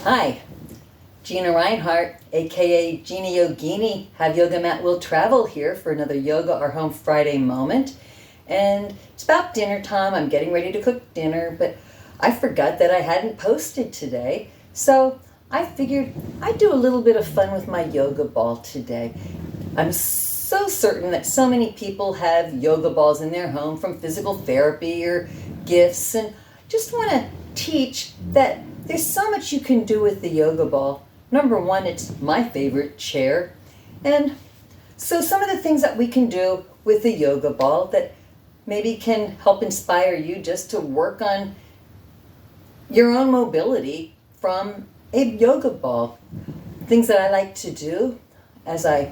Hi, Gina Reinhardt, aka Gina Yogini, Have Yoga Mat Will Travel here for another Yoga Our Home Friday moment. And it's about dinner time. I'm getting ready to cook dinner, but I forgot that I hadn't posted today. So I figured I'd do a little bit of fun with my yoga ball today. I'm so certain that so many people have yoga balls in their home from physical therapy or gifts, and just want to teach that there's so much you can do with the yoga ball. Number one, it's my favorite chair. And so some of the things that we can do with the yoga ball that maybe can help inspire you just to work on your own mobility from a yoga ball. Things that I like to do as I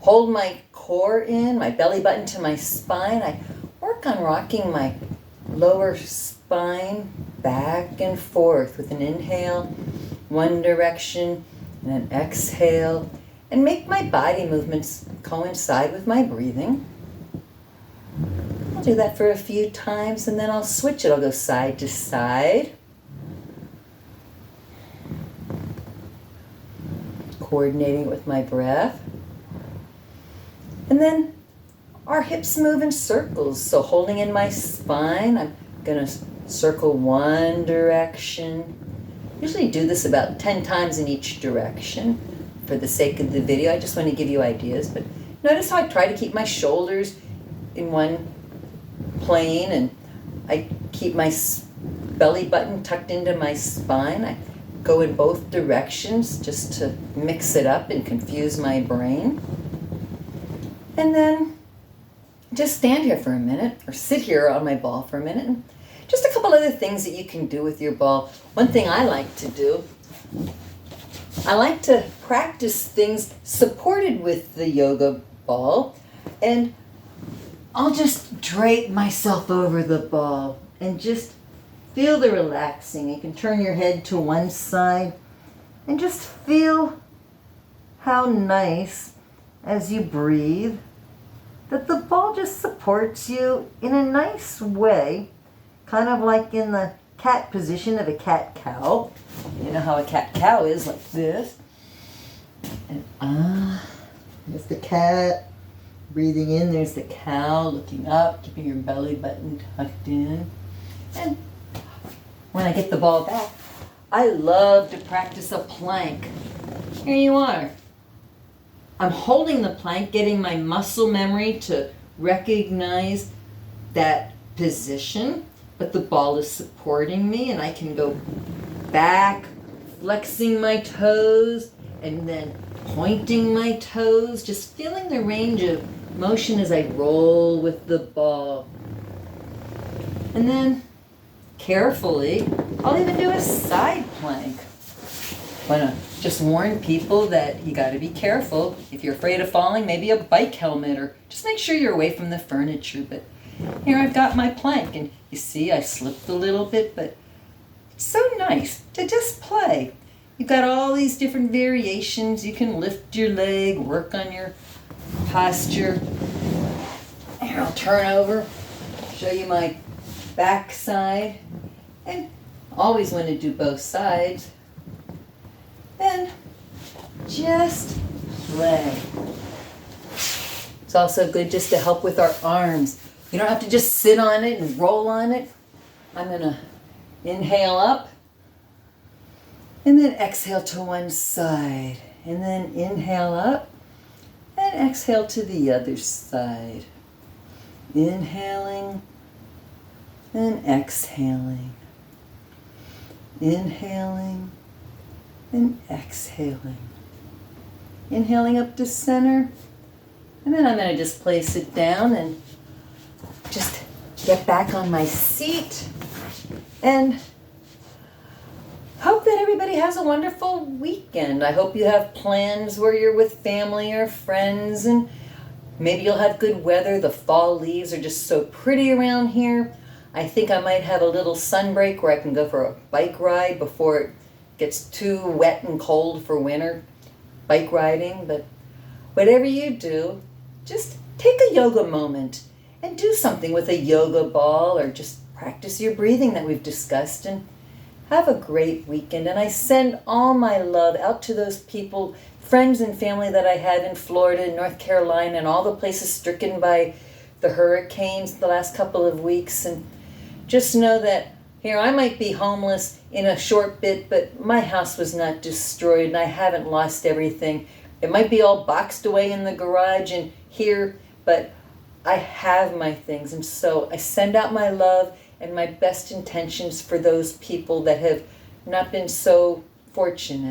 hold my core in, my belly button to my spine, I work on rocking my lower spine back and forth with an inhale, one direction, and an exhale, and make my body movements coincide with my breathing. I'll do that for a few times, and then I'll switch it. I'll go side to side, coordinating with my breath. And then our hips move in circles. So holding in my spine, I'm going to circle one direction. Usually do this about 10 times in each direction. For the sake of the video, I just want to give you ideas. But notice how I try to keep my shoulders in one plane, and I keep my belly button tucked into my spine. I go in both directions just to mix it up and confuse my brain. And then just stand here for a minute, or sit here on my ball for a minute, and just a couple other things that you can do with your ball. One thing I like to do, I like to practice things supported with the yoga ball, and I'll just drape myself over the ball and just feel the relaxing. You can turn your head to one side and just feel how nice, as you breathe, that the ball just supports you in a nice way, kind of like in the cat position of a cat-cow. You know how a cat-cow is, like this. And there's the cat breathing in, there's the cow looking up, keeping your belly button tucked in. And when I get the ball back, I love to practice a plank. Here you are. I'm holding the plank, getting my muscle memory to recognize that position, but the ball is supporting me, and I can go back, flexing my toes, and then pointing my toes, just feeling the range of motion as I roll with the ball. And then, carefully, I'll even do a side plank. Want to just warn people that you got to be careful. If you're afraid of falling, maybe a bike helmet, or just make sure you're away from the furniture. But here I've got my plank, and you see I slipped a little bit, but it's so nice to just play. You've got all these different variations. You can lift your leg, work on your posture. Here, I'll turn over, show you my back side, and always want to do both sides. And just play. It's also good just to help with our arms. You don't have to just sit on it and roll on it. I'm going to inhale up, and then exhale to one side, and then inhale up, and exhale to the other side. Inhaling and exhaling. Inhaling and exhaling. Inhaling up to center, and then I'm going to just place it down and just get back on my seat, and hope that everybody has a wonderful weekend. I hope you have plans where you're with family or friends, and maybe you'll have good weather. The fall leaves are just so pretty around here. I think I might have a little sun break where I can go for a bike ride before it gets too wet and cold for winter bike riding. But whatever you do, just take a yoga moment and do something with a yoga ball, or just practice your breathing that we've discussed, and Have a great weekend. And I send all my love out to those people, friends and family that I have in Florida and North Carolina and all the places stricken by the hurricanes the last couple of weeks. And just know that here I might be homeless in a short bit, but my house was not destroyed and I haven't lost everything. It might be all boxed away in the garage and here, but I have my things. And so I send out my love and my best intentions for those people that have not been so fortunate.